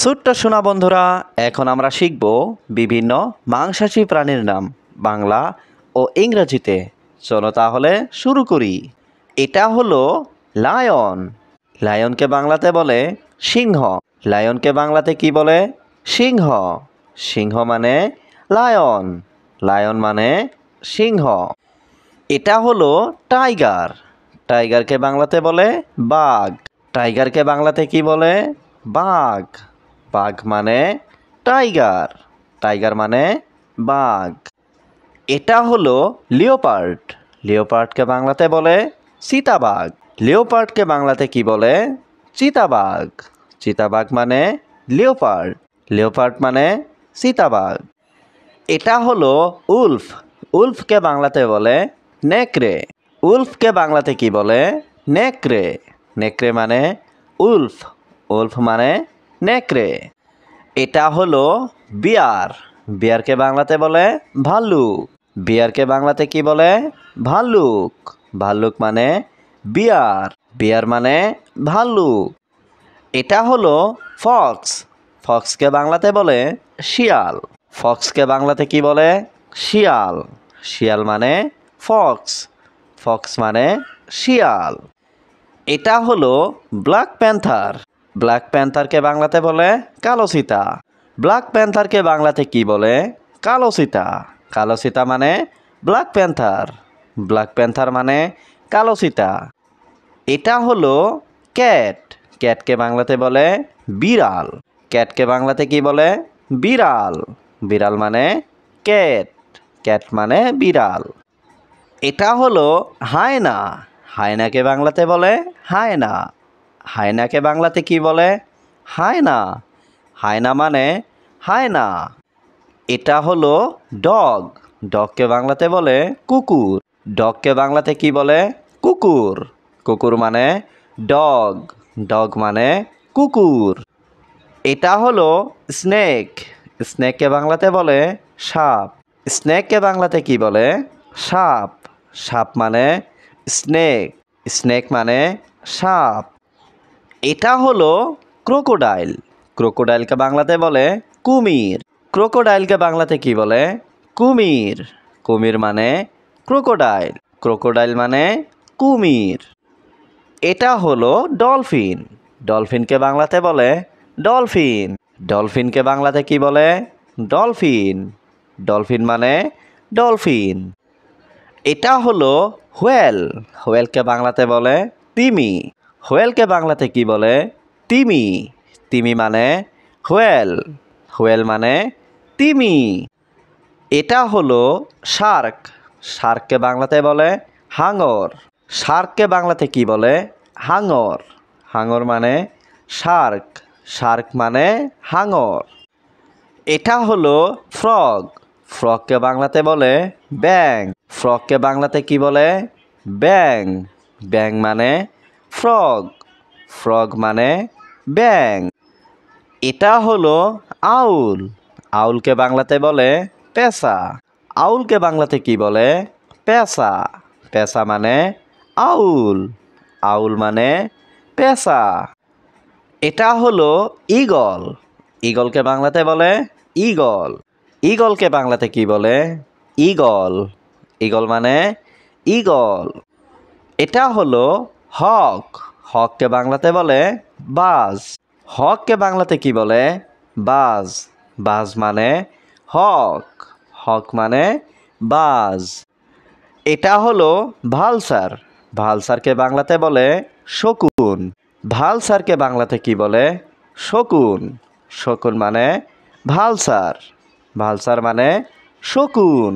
ছোট্ট সোনা বন্ধুরা, এখন আমরা শিখব বিভিন্ন মাংসাশী প্রাণীর নাম বাংলা ও ইংরেজিতে। চলো তাহলে শুরু করি। এটা হলো লায়ন। লায়নকে বাংলাতে বলে সিংহ। লায়নকে বাংলাতে কি বলে? সিংহ। সিংহ মানে লায়ন। লায়ন মানে সিংহ। এটা হলো টাইগার। টাইগারকে বাংলাতে বলে বাঘ। টাইগারকে বাংলাতে কি বলে? বাঘ। বাঘ মানে টাইগার। টাইগার মানে বাঘ। এটা হলো লিওপার্ড। লিওপার্ডকে বাংলাতে বলে চিতাবাঘ। লিওপার্ডকে বাংলাতে কি বলে? চিতাবাঘ। চিতাবাঘ মানে লিওপার্ড। লিওপার্ড মানে চিতাবাঘ। এটা হলো উলফ। উলফকে বাংলাতে বলে নেকড়ে। উলফকে বাংলাতে কি বলে? নেকড়ে। নেকড়ে মানে উলফ। উলফ মানে নেকড়ে। এটা হলো বিয়ার। বিয়ারকে বাংলাতে বলে ভাল্লুক। বিয়ারকে বাংলাতে কি বলে? ভাল্লুক। ভাল্লুক মানে বিয়ার। বিয়ার মানে ভাল্লুক। এটা হলো ফক্স। ফক্সকে বাংলাতে বলে শিয়াল। ফক্সকে বাংলাতে কি বলে? শিয়াল। শিয়াল মানে ফক্স। ফক্স মানে শিয়াল। এটা হলো ব্ল্যাক প্যান্থার। ব্ল্যাক প্যান্থারকে বাংলাতে বলে কালো চিতা। ব্ল্যাক প্যান্থারকে বাংলাতে কি বলে? কালো চিতা। কালো চিতা মানে ব্ল্যাক প্যান্থার। ব্ল্যাক প্যান্থার মানে কালো চিতা। এটা হলো ক্যাট। ক্যাটকে বাংলাতে বলে বিড়াল। ক্যাটকে বাংলাতে কি বলে? বিড়াল। বিড়াল মানে ক্যাট। ক্যাট মানে বিড়াল। এটা হলো হায়না। হায়নাকে বাংলাতে বলে হায়না। হায়নাকে বাংলাতে কি বলে? হায়না। হায়না মানে হায়না। এটা হলো ডগ। ডগকে বাংলাতে বলে কুকুর। ডগকে বাংলাতে কি বলে? কুকুর। কুকুর মানে ডগ। ডগ মানে কুকুর। এটা হলো স্নেক। স্নেককে বাংলাতে বলে সাপ। স্নেককে বাংলাতে কি বলে? সাপ। সাপ মানে স্নেক। স্নেক মানে সাপ। এটা হলো ক্রোকোডাইল। ক্রোকোডাইলকে বাংলাতে বলে কুমির। ক্রোকোডাইলকে বাংলাতে কি বলে? কুমির। কুমির মানে ক্রোকোডাইল। ক্রোকোডাইল মানে কুমির। এটা হলো ডলফিন। ডলফিনকে বাংলাতে বলে ডলফিন। ডলফিনকে বাংলাতে কি বলে? ডলফিন। ডলফিন মানে ডলফিন। এটা হলো হোয়েল। হোয়েলকে বাংলাতে বলে তিমি। হোয়েলকে বাংলাতে কি বলে? তিমি। তিমি মানে হোয়েল। হোয়েল মানে তিমি। এটা হলো শার্ক। শার্ককে বাংলাতে বলে হাঙর। শার্ককে বাংলাতে কি বলে? হাঙর। হাঙর মানে শার্ক। শার্ক মানে হাঙর। এটা হলো ফ্রগ। ফ্রগকে বাংলাতে বলে ব্যাং। ফ্রগকে বাংলাতে কি বলে? ব্যাং। ব্যাং মানে ফ্রগ। ফ্রগ মানে ব্যাং। এটা হলো আউল। আউলকে বাংলাতে বলে পেঁচা। আউলকে বাংলাতে কি বলে? পেঁচা। পেঁচা মানে আউল। আউল মানে পেঁচা। এটা হলো ঈগল। ঈগলকে বাংলাতে বলে ঈগল। ঈগলকে বাংলাতে কি বলে? ঈগল। ঈগল মানে ঈগল। এটা হলো হক। হককে বাংলাতে বলে বাজ। হককে বাংলাতে কি বলে? বাজ। বাজ মানে হক। হক মানে বাজ। এটা হলো ভালসার। ভালসারকে বাংলাতে বলে শকুন। ভালসারকে বাংলাতে কি বলে? শকুন। শকুন মানে ভালসার। ভালসার মানে শকুন।